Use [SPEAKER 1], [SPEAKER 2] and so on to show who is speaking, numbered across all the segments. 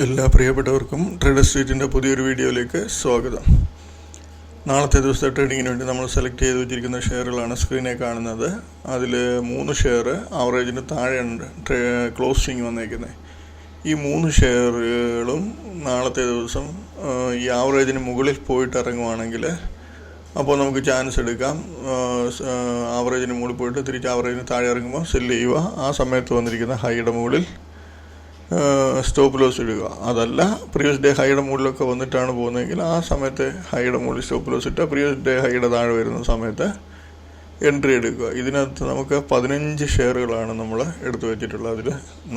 [SPEAKER 1] എല്ലാ പ്രിയപ്പെട്ടവർക്കും ട്രേഡർ സ്ട്രീറ്റിൻ്റെ പുതിയൊരു വീഡിയോയിലേക്ക് സ്വാഗതം. നാളത്തെ ദിവസത്തെ ട്രേഡിങ്ങിന് വേണ്ടി നമ്മൾ സെലക്ട് ചെയ്ത് വെച്ചിരിക്കുന്ന ഷെയറുകളാണ് സ്ക്രീനിൽ കാണുന്നത്. അതിൽ 3 ഷെയർ ആവറേജിന് താഴെയാണ് ക്ലോസിങ് വന്നേക്കുന്നത്. ഈ 3 ഷെയറുകളും നാളത്തെ ദിവസം ഈ ആവറേജിന് മുകളിൽ പോയിട്ട് ഇറങ്ങുവാണെങ്കിൽ അപ്പോൾ നമുക്ക് ചാൻസ് എടുക്കാം. ആവറേജിന് മുകളിൽ പോയിട്ട് തിരിച്ച് ആവറേജിന് താഴെ ഇറങ്ങുമ്പോൾ സെല്ല് ചെയ്യുക. ആ സമയത്ത് വന്നിരിക്കുന്ന ഹൈയുടെ മുകളിൽ സ്റ്റോപ്പ് ലോസ് ഇടുക. അതല്ല പ്രീവിയസ് ഡേ ഹൈയുടെ മുകളിലൊക്കെ വന്നിട്ടാണ് പോകുന്നതെങ്കിൽ ആ സമയത്ത് ഹൈയുടെ മുകളിൽ സ്റ്റോപ്പ് ലോസ് ഇട്ടാൽ പ്രീവിയസ് ഡേ ഹൈയുടെ താഴെ വരുന്ന സമയത്ത് എൻട്രി എടുക്കുക. ഇതിനകത്ത് നമുക്ക് 15 ഷെയറുകളാണ് നമ്മൾ എടുത്തു വെച്ചിട്ടുള്ളത്. അതിൽ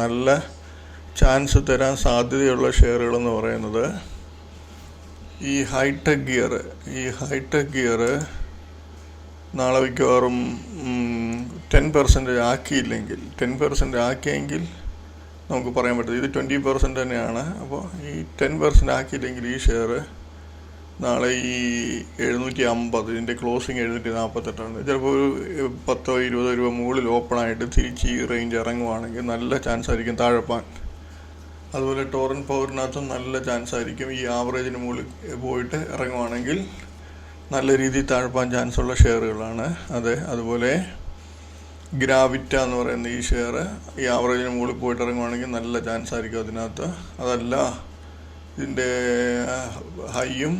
[SPEAKER 1] നല്ല ചാൻസ് തരാൻ സാധ്യതയുള്ള ഷെയറുകളെന്ന് പറയുന്നത് ഈ ഹൈടെക് ഗിയർ നാളെ മിക്കവാറും 10% ആക്കിയില്ലെങ്കിൽ 10% ആക്കിയെങ്കിൽ നമുക്ക് പറയാൻ പറ്റും. ഇത് 20% തന്നെയാണ്. അപ്പോൾ ഈ 10% ആക്കിയില്ലെങ്കിൽ ഈ ഷെയർ നാളെ ഈ 750, ഇതിൻ്റെ ക്ലോസിങ് 748, ചിലപ്പോൾ ഒരു 10-20 രൂപ മുകളിൽ ഓപ്പണായിട്ട് തിരിച്ച് ഈ റേഞ്ച് ഇറങ്ങുവാണെങ്കിൽ നല്ല ചാൻസ് ആയിരിക്കും താഴെപ്പാൻ. അതുപോലെ ടോറൻറ്റ് പവറിനകത്തും നല്ല ചാൻസ് ആയിരിക്കും. ഈ ആവറേജിന് മുകളിൽ പോയിട്ട് ഇറങ്ങുവാണെങ്കിൽ നല്ല രീതിയിൽ താഴെപ്പാൻ ചാൻസ് ഉള്ള ഷെയറുകളാണ് അത്. അതുപോലെ ഗ്രാവിറ്റ എന്ന് പറയുന്ന ഈ ഷെയർ ഈ ആവറേജിന് മുകളിൽ പോയിട്ട് ഇറങ്ങുവാണെങ്കിൽ നല്ല ചാൻസ് ആയിരിക്കും അതിനകത്ത്. അതല്ല ഇതിൻ്റെ ഹൈയും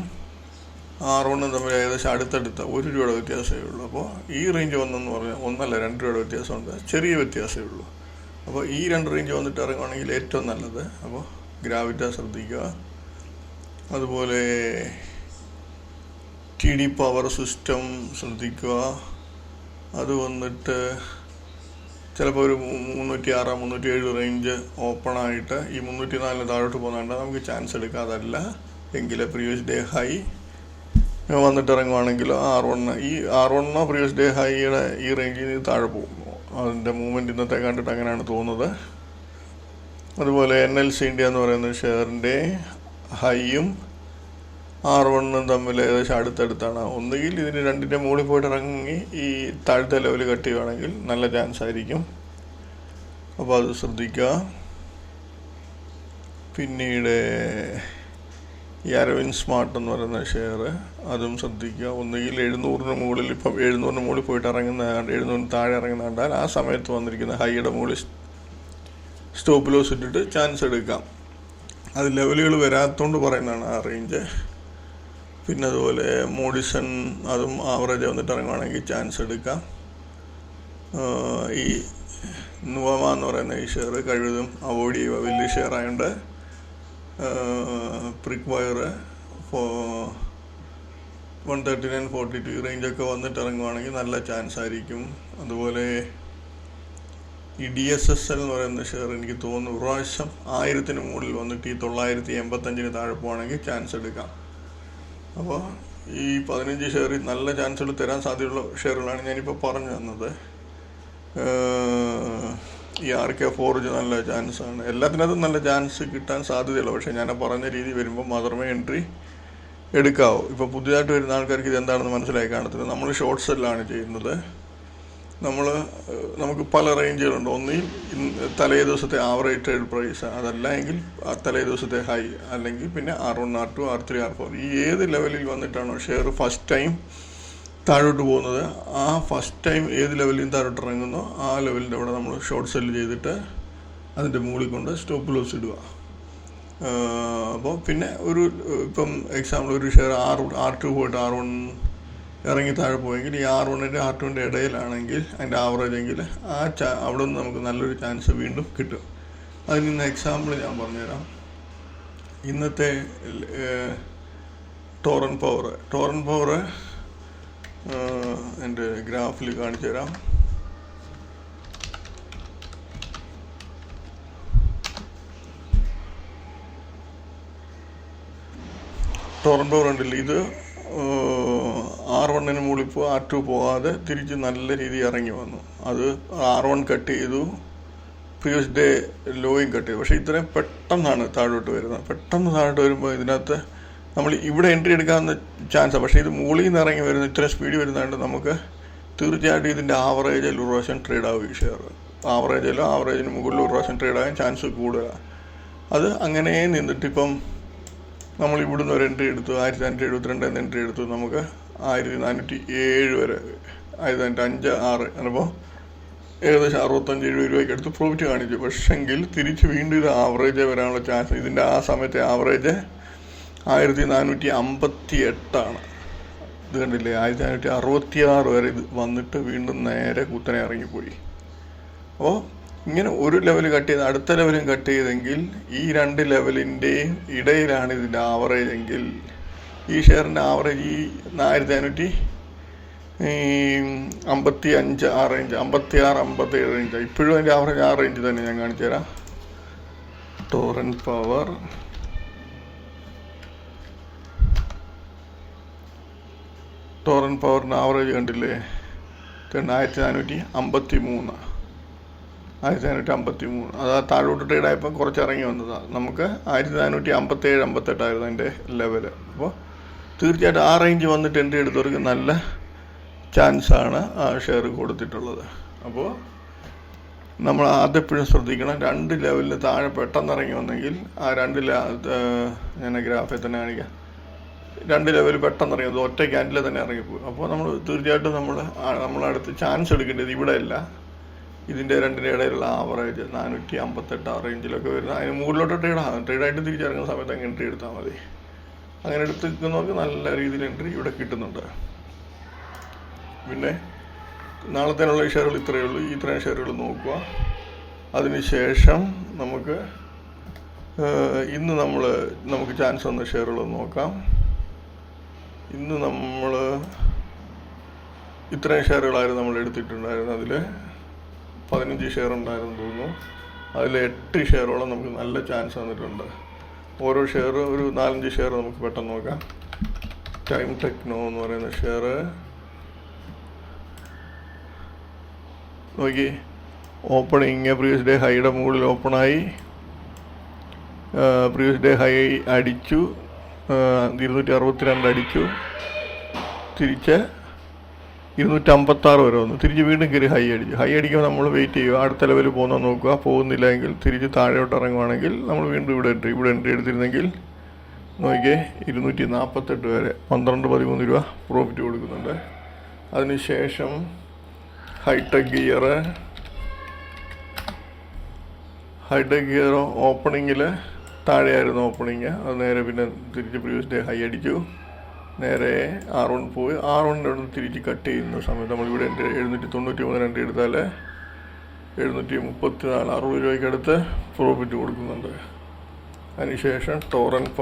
[SPEAKER 1] R1 തമ്മിൽ ഏകദേശം അടുത്തടുത്ത 1 രൂപയുടെ വ്യത്യാസമേ ഉള്ളൂ. അപ്പോൾ ഈ റേഞ്ച് വന്നെന്ന് പറഞ്ഞാൽ 1 അല്ല 2 രൂപയുടെ വ്യത്യാസമുണ്ട്, ചെറിയ വ്യത്യാസമേ ഉള്ളൂ. അപ്പോൾ ഈ 2 റേഞ്ച് വന്നിട്ട് ഇറങ്ങുവാണെങ്കിൽ ഏറ്റവും നല്ലത്. അപ്പോൾ ഗ്രാവിറ്റ ശ്രദ്ധിക്കുക. അതുപോലെ TD പവർ സിസ്റ്റം ശ്രദ്ധിക്കുക. അത് വന്നിട്ട് ചിലപ്പോൾ ഒരു 306, 307 റേഞ്ച് ഓപ്പണായിട്ട് ഈ 304 താഴോട്ട് പോകുന്നുണ്ട്, നമുക്ക് ചാൻസ് എടുക്കാം. അതല്ല എങ്കിൽ പ്രീവിയസ് ഡേ ഹൈ വന്നിട്ട് ഇറങ്ങുവാണെങ്കിലോ ഈ R1 പ്രീവിയസ് ഡേ ഹൈയുടെ ഈ റേഞ്ചിൽ നിന്ന് താഴെ പോകും. അതിൻ്റെ മൂവ്മെൻറ്റ് ഇന്നത്തെ കണ്ടിട്ട് അങ്ങനെയാണ് തോന്നുന്നത്. അതുപോലെ NLC ഇന്ത്യ എന്ന് പറയുന്ന ഷെയറിൻ്റെ ഹൈയും R1 തമ്മിൽ ഏകദേശം അടുത്തടുത്താണ്. ഒന്നുകിൽ ഇതിന് രണ്ടിൻ്റെ മുകളിൽ പോയിട്ട് ഇറങ്ങി ഈ താഴത്തെ ലെവൽ കട്ട് ചെയ്യുകയാണെങ്കിൽ നല്ല ചാൻസ് ആയിരിക്കും. അപ്പോൾ അത് ശ്രദ്ധിക്കുക. പിന്നീട് ഈ അരവിന്ദ് സ്മാർട്ട് എന്ന് പറയുന്ന ഷെയർ, അതും ശ്രദ്ധിക്കുക. ഒന്നുകിൽ 700 മുകളിൽ, ഇപ്പം 700 മുകളിൽ പോയിട്ട് ഇറങ്ങുന്ന 700 താഴെ ഇറങ്ങുന്ന കണ്ടാൽ ആ സമയത്ത് വന്നിരിക്കുന്ന ഹൈയുടെ മുകളിൽ സ്റ്റോപ്പ് ലോസ് ഇട്ടിട്ട് ചാൻസ് എടുക്കാം. അത് ലെവലുകൾ വരാത്തതുകൊണ്ട് പറയുന്നതാണ് ആ റേഞ്ച്. പിന്നെ അതുപോലെ മോഡിസൺ, അതും ആവറേജ് വന്നിട്ട് ഇറങ്ങുവാണെങ്കിൽ ചാൻസ് എടുക്കാം. ഈ നുവമ എന്ന് പറയുന്ന ഈ ഷെയർ കഴിവതും അവോയ്ഡ് ചെയ്യുക. വലിയ ഷെയർ ആയതുകൊണ്ട് പ്രിക് വയർ 139.42 റേഞ്ചൊക്കെ വന്നിട്ട് ഇറങ്ങുവാണെങ്കിൽ നല്ല ചാൻസ് ആയിരിക്കും. അതുപോലെ ഈ DSSL എന്ന് പറയുന്ന ഷെയർ എനിക്ക് തോന്നുന്നു പ്രാവശ്യം 1000 മുകളിൽ വന്നിട്ട് ഈ 985 താഴെ പോവാണെങ്കിൽ ചാൻസ് എടുക്കാം. അപ്പോൾ ഈ 15 ഷെയറിൽ നല്ല ചാൻസുകൾ തരാൻ സാധ്യതയുള്ള ഷെയറുകളാണ് ഞാനിപ്പോൾ പറഞ്ഞു തന്നത്. ഈ RK Forge നല്ല ചാൻസാണ്. എല്ലാത്തിനകത്തും നല്ല ചാൻസ് കിട്ടാൻ സാധ്യതയുള്ളൂ. പക്ഷേ ഞാൻ പറഞ്ഞ രീതി വരുമ്പോൾ മാത്രമേ എൻട്രി എടുക്കാവൂ. ഇപ്പോൾ പുതിയതായിട്ട് വരുന്ന ആൾക്കാർക്ക് ഇതെന്താണെന്ന് മനസ്സിലായി കാണത്തില്ല. നമ്മൾ ഷോർട്ട് സെല്ലാണ് ചെയ്യുന്നത്. നമുക്ക് പല റേഞ്ചുകളുണ്ട്. ഒന്നിൽ തലേ ദിവസത്തെ ആവറേജ് ട്രേഡ് പ്രൈസ്, അതല്ല എങ്കിൽ തലേ ദിവസത്തെ ഹൈ, അല്ലെങ്കിൽ പിന്നെ R1, R2, R3, R4 ഈ ഏത് ലെവലിൽ വന്നിട്ടാണോ ഷെയർ ഫസ്റ്റ് ടൈം താഴോട്ട് പോകുന്നത്, ആ ഫസ്റ്റ് ടൈം ഏത് ലെവലിൽ താഴോട്ട് ഇറങ്ങുന്നോ ആ ലെവലിൻ്റെ അവിടെ നമ്മൾ ഷോർട്ട് സെല്ല് ചെയ്തിട്ട് അതിൻ്റെ മുകളിൽ കൊണ്ട് സ്റ്റോപ്പ് ലോസ് ഇടുക. അപ്പോൾ പിന്നെ ഇപ്പം എക്സാമ്പിൾ ഒരു ഷെയർ R2 പോയിട്ട് R1 ഇറങ്ങി താഴെ പോയെങ്കിൽ ഈ R1ൻ്റെ R2ൻ്റെ ഇടയിലാണെങ്കിൽ അതിൻ്റെ ആവറേജ് എങ്കിൽ അവിടെ നിന്ന് നമുക്ക് നല്ലൊരു ചാൻസ് വീണ്ടും കിട്ടും. അതിൽ നിന്ന് എക്സാമ്പിൾ ഞാൻ പറഞ്ഞുതരാം. ഇന്നത്തെ ടോറൻറ്റ് പവർ എൻ്റെ ഗ്രാഫിൽ കാണിച്ചു തരാം. ടോറൻറ്റ് പവർ ഉണ്ടല്ലോ, ഇത് R1 മുകളിൽ R2 പോകാതെ തിരിച്ച് നല്ല രീതിയിൽ ഇറങ്ങി വന്നു. അത് R1 കട്ട് ചെയ്തു, പ്രീവിയസ് ഡേ ലോയും കട്ട് ചെയ്തു. പക്ഷേ ഇത്രയും പെട്ടെന്നാണ് താഴോട്ട് വരുന്നത്. പെട്ടെന്ന് താഴോട്ട് വരുമ്പോൾ ഇതിനകത്ത് നമ്മൾ ഇവിടെ എൻട്രി എടുക്കാവുന്ന ചാൻസാണ്. പക്ഷേ ഇത് മുകളിൽ നിന്ന് ഇറങ്ങി വരുന്ന ഇത്രയും സ്പീഡ് വരുന്നതുകൊണ്ട് നമുക്ക് തീർച്ചയായിട്ടും ഇതിൻ്റെ ആവറേജിൽ ഒരു പ്രാവശ്യം ട്രേഡ് ആവും. ഈ ഷെയർ ആവറേജിന് മുകളിൽ ഒരു പ്രാവശ്യം ട്രേഡ് ആകാൻ ചാൻസ് കൂടുതലാണ്. അത് അങ്ങനെ നിന്നിട്ടിപ്പം നമ്മൾ ഇവിടുന്ന് ഒരു എൻട്രി എടുത്തു 1472 എൻട്രി എടുത്തു, നമുക്ക് 1407 വരെ 1405-6 അപ്പോൾ ഏകദേശം 65-70 രൂപയ്ക്ക് അടുത്ത് പ്രോഫിറ്റ് കാണിച്ചു. പക്ഷെങ്കിൽ തിരിച്ച് വീണ്ടും ഇത് ആവറേജ് വരാനുള്ള ചാൻസ്, ഇതിൻ്റെ ആ സമയത്തെ ആവറേജ് 1458 ഇത് കണ്ടില്ലേ, 1466 വരെ ഇത് വന്നിട്ട് വീണ്ടും നേരെ കുത്തനെ ഇറങ്ങിപ്പോയി. അപ്പോൾ ഇങ്ങനെ ഒരു ലെവൽ കട്ട് ചെയ്ത് അടുത്ത ലെവലും കട്ട് ചെയ്തെങ്കിൽ ഈ രണ്ട് ലെവലിൻ്റെയും ഇടയിലാണ് ഇതിൻ്റെ ആവറേജ് എങ്കിൽ ഈ ഷെയറിൻ്റെ ആവറേജ് ഈ 1455 ആ റേഞ്ച്, 56-57 റേഞ്ച്. ഇപ്പോഴും അതിൻ്റെ ആവറേജ് ആ റേഞ്ച് തന്നെ. ഞാൻ കാണിച്ചു തരാം. ടോറൻറ്റ് പവറിൻ്റെ ആവറേജ് കണ്ടില്ലേ, 1453. അത് താഴോട്ട് ട്രേഡായപ്പോൾ കുറച്ച് ഇറങ്ങി വന്നതാണ്. നമുക്ക് 1457-58 അതിൻ്റെ ലെവല്. അപ്പോൾ തീർച്ചയായിട്ടും ആ റേഞ്ച് വന്നിട്ട് എൻട്രി എടുത്തവർക്ക് നല്ല ചാൻസാണ് ആ ഷെയർ കൊടുത്തിട്ടുള്ളത്. അപ്പോൾ നമ്മൾ ആദ്യപ്പോഴും ശ്രദ്ധിക്കണം, 2 ലെവലിന് താഴെ പെട്ടെന്ന് ഇറങ്ങി വന്നെങ്കിൽ ആ 2 ഞാൻ ഗ്രാഫിൽ തന്നെ കാണിക്കാം, 2 ലെവൽ പെട്ടെന്ന് ഇറങ്ങി, അത് ഒറ്റ ക്യാൻഡിൽ തന്നെ ഇറങ്ങിപ്പോകും. അപ്പോൾ നമ്മൾ തീർച്ചയായിട്ടും നമ്മളടുത്ത് ചാൻസ് എടുക്കേണ്ടത് ഇവിടെ അല്ല, ഇതിൻ്റെ രണ്ടിൻ്റെ ഇടയിലുള്ള ആവറേജ് 458 ആ റേഞ്ചിലൊക്കെ വരുന്നത്. അതിന് മുകളിലോട്ട് ട്രേഡായിട്ട് തിരിച്ചിറങ്ങുന്ന സമയത്ത് അങ്ങ് എൻട്രി എടുത്താൽ മതി. അങ്ങനെ എടുത്തിരിക്കുന്നവർക്ക് നല്ല രീതിയിൽ എൻട്രി ഇവിടെ കിട്ടുന്നുണ്ട്. പിന്നെ നാളത്തേനുള്ള ഷെയറുകൾ ഇത്രയേ ഉള്ളൂ. ഇത്രയും ഷെയറുകൾ നോക്കുക. അതിനുശേഷം നമുക്ക് ഇന്ന് നമുക്ക് ചാൻസ് വന്ന ഷെയറുകൾ നോക്കാം. ഇന്ന് നമ്മൾ ഇത്രയും ഷെയറുകളായിരുന്നു നമ്മൾ എടുത്തിട്ടുണ്ടായിരുന്നു. അതിൽ 15 ഷെയർ ഉണ്ടായിരുന്നു തോന്നുന്നു. അതിൽ 8 ഷെയറോളം നമുക്ക് നല്ല ചാൻസ് വന്നിട്ടുണ്ട്. ഓരോ ഷെയർ ഒരു 4-5 ഷെയർ നമുക്ക് പെട്ടെന്ന് നോക്കാം. ടൈം ടെക്നോ എന്ന് പറയുന്ന ഷെയർ നോക്കി, ഓപ്പണിങ് പ്രീവിയസ് ഡേ ഹൈയുടെ മുകളിൽ ഓപ്പണായി, പ്രീവിയസ് ഡേ ഹൈ അടിച്ചു, 262 അടിച്ചു, തിരിച്ച് 256 വരെ വന്നു, തിരിച്ച് വീണ്ടും കയറി ഹൈ അടിക്കുമ്പോൾ നമ്മൾ വെയിറ്റ് ചെയ്യുക, അടുത്ത ലെവലിൽ പോകുന്ന നോക്കുക. പോകുന്നില്ല എങ്കിൽ തിരിച്ച് താഴോട്ട് ഇറങ്ങുവാണെങ്കിൽ നമ്മൾ വീണ്ടും ഇവിടെ എൻട്രി എടുത്തിരുന്നെങ്കിൽ നോക്കിയേ 248 വരെ 12-13 രൂപ പ്രോഫിറ്റ് കൊടുക്കുന്നുണ്ട്. അതിനുശേഷം ഹൈടെക് ഗിയർ ഓപ്പണിങ്ങിൽ താഴെയായിരുന്നു ഓപ്പണിങ്. അത് നേരെ പിന്നെ തിരിച്ച് പ്രീവിയസ് ഡേ ഹൈ അടിച്ചു, നേരെ R1 പോയി. R1 തിരിച്ച് കട്ട് ചെയ്യുന്ന സമയത്ത് നമ്മളിവിടെ 793 എൻട്രി എടുത്താൽ 734 60 രൂപയ്ക്ക് അടുത്ത് പ്രോഫിറ്റ് കൊടുക്കുന്നുണ്ട്. അതിനുശേഷം torrent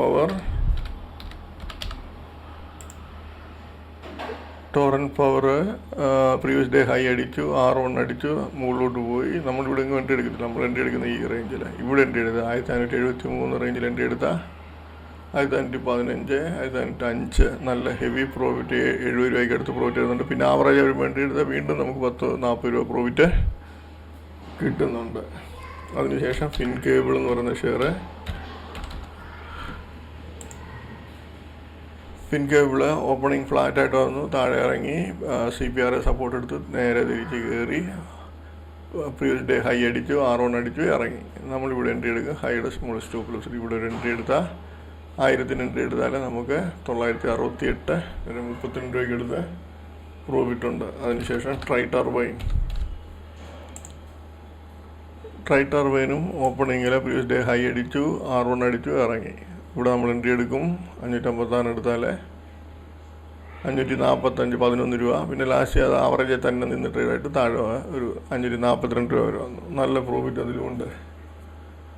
[SPEAKER 1] power previous day high അടിച്ചു, R1 അടിച്ചു, മുകളിലോട്ട് പോയി. നമ്മളിവിടെ എങ്ങും എൻട്രി എടുക്കത്തില്ല, നമ്മൾ എൻട്രി എടുക്കുന്ന ഈ റേഞ്ചിൽ. ഇവിടെ എൻട്രി എടുത്ത് 1473 റേഞ്ചിൽ എൻട്രി എടുത്താൽ 1515, 1505 നല്ല ഹെവി പ്രോഫിറ്റ് 70 രൂപയ്ക്ക് അടുത്ത് പ്രോഫിറ്റ് വരുന്നുണ്ട്. പിന്നെ ആവറേജ് അവർ വേണ്ടി എടുത്താൽ വീണ്ടും നമുക്ക് 10-40 രൂപ പ്രോഫിറ്റ് കിട്ടുന്നുണ്ട്. അതിനുശേഷം ഫിൻകേബിൾ എന്ന് പറയുന്ന ഷെയർ, ഫിൻകേബിൾ ഓപ്പണിംഗ് ഫ്ലാറ്റായിട്ട് വന്നു, താഴെ ഇറങ്ങി, CPR സപ്പോർട്ട് എടുത്ത് നേരെ തിരിച്ച് കയറി, പ്രീവിയസ് ഡേ ഹൈ അടിച്ചു, R1 അടിച്ചു, ഇറങ്ങി. നമ്മളിവിടെ എൻട്രി എടുക്കുക. ഹൈയുടെ സ്മോൾ സ്റ്റോപ്പ് ലോസ് ഇവിടെ ഒരു എൻട്രി എടുത്താൽ 1000 എൻട്രി എടുത്താൽ നമുക്ക് 968 32 രൂപയ്ക്ക് എടുത്ത് പ്രോഫിറ്റ് ഉണ്ട്. അതിനുശേഷം ട്രൈ ടർബൈനും ഓപ്പണിങ്ങിൽ പ്രീവിയസ് ഡേ ഹൈ അടിച്ചു, R1 അടിച്ചു, ഇറങ്ങി. ഇവിടെ നമ്മൾ എൻട്രി എടുക്കും. 556 എടുത്താൽ 545 11 രൂപ. പിന്നെ ലാസ്റ്റ് അത് ആവറേജിൽ തന്നെ നിന്ന് ട്രേഡായിട്ട് താഴെ ഒരു 542 രൂപ വരെ വന്നു. നല്ല പ്രോഫിറ്റ് അതിലുമുണ്ട്.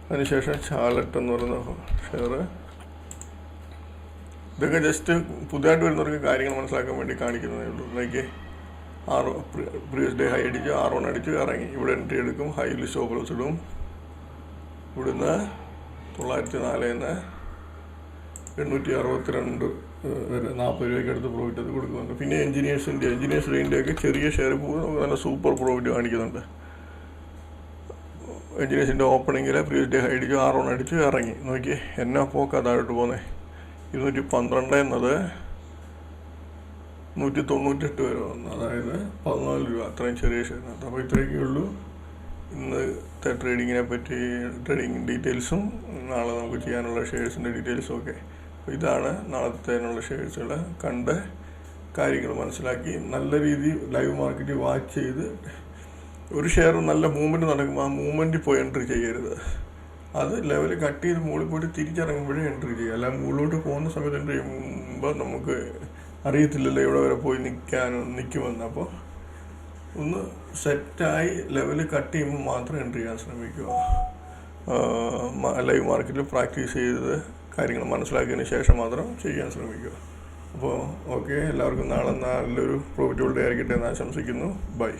[SPEAKER 1] അതിനുശേഷം ചാലറ്റ് എന്ന് പറയുന്ന ഷെയർ, ഇതൊക്കെ ജസ്റ്റ് പുതിയതായിട്ട് വരുന്നവർക്ക് കാര്യങ്ങൾ മനസ്സിലാക്കാൻ വേണ്ടി കാണിക്കുന്നതേ ഉള്ളൂ. ലൈക്ക് പ്രീവിയസ് ഡേ ഹൈ അടിച്ചു, R1 അടിച്ചു, ഇറങ്ങി. ഇവിടെ എൻട്രി എടുക്കും, ഹൈയിൽ സ്റ്റോപ്പ് ലോസ് ഇടും. ഇവിടുന്ന് 904 862 വരെ 40 രൂപയ്ക്ക് അടുത്ത് പ്രോഫിറ്റ് അത് കൊടുക്കുന്നുണ്ട്. പിന്നെ എഞ്ചിനീയേഴ്സ് ഡേയിൻ്റെയൊക്കെ ചെറിയ ഷെയർ പോകും, നമുക്ക് നല്ല സൂപ്പർ പ്രോഫിറ്റ് കാണിക്കുന്നുണ്ട്. എഞ്ചിനീയേഴ്സിൻ്റെ ഓപ്പണിങ്ങിൽ പ്രീവിയസ് ഡേ ഹൈ അടിച്ചു, R1 അടിച്ചു, ഇറങ്ങി. നോക്കി എന്നാ പോക്കാ താഴോട്ട് പോകുന്നത്. 212 എന്നത് 198 വരെ വന്നു, അതായത് 14 രൂപ. അത്രയും ചെറിയ ഷെയറിനകത്ത്. അപ്പോൾ ഇത്രയൊക്കെ ഉള്ളൂ ഇന്നത്തെ ട്രേഡിങ്ങിനെ പറ്റി, ട്രേഡിങ് ഡീറ്റെയിൽസും നാളെ നമുക്ക് ചെയ്യാനുള്ള ഷെയർസിൻ്റെ ഡീറ്റെയിൽസും ഒക്കെ. അപ്പോൾ ഇതാണ് നാളത്തേനുള്ള ഷെയർസുകൾ. കണ്ട് കാര്യങ്ങൾ മനസ്സിലാക്കി നല്ല രീതിയിൽ ലൈവ് മാർക്കറ്റ് വാച്ച് ചെയ്ത്, ഒരു ഷെയർ നല്ല മൂവ്മെൻറ്റ് നടക്കുമ്പോൾ ആ മൂവ്മെൻറ്റിൽ പോയി എൻട്രി ചെയ്യരുത്. അത് ലെവൽ കട്ട് ചെയ്ത് മുകളിൽ പോയിട്ട് തിരിച്ചിറങ്ങുമ്പോഴേ എൻട്രി ചെയ്യുക. അല്ല മുകളിലോട്ട് പോകുന്ന സമയത്ത് എൻട്രി ചെയ്യുമ്പോൾ നമുക്ക് അറിയത്തില്ലല്ലോ ഇവിടെ വരെ പോയി നിൽക്കുമെന്ന്. അപ്പോൾ ഒന്ന് സെറ്റായി ലെവൽ കട്ട് ചെയ്യുമ്പോൾ മാത്രം എൻട്രി ചെയ്യാൻ ശ്രമിക്കുക. ലൈവ് മാർക്കറ്റിൽ പ്രാക്ടീസ് ചെയ്ത് കാര്യങ്ങൾ മനസ്സിലാക്കിയതിന് ശേഷം മാത്രം ചെയ്യാൻ ശ്രമിക്കുക. അപ്പോൾ ഓക്കെ, എല്ലാവർക്കും നാളെ നല്ലൊരു പ്രോഫിറ്റബിൾ ഡേ ആയിരിക്കട്ടെ എന്ന് ആശംസിക്കുന്നു. ബൈ.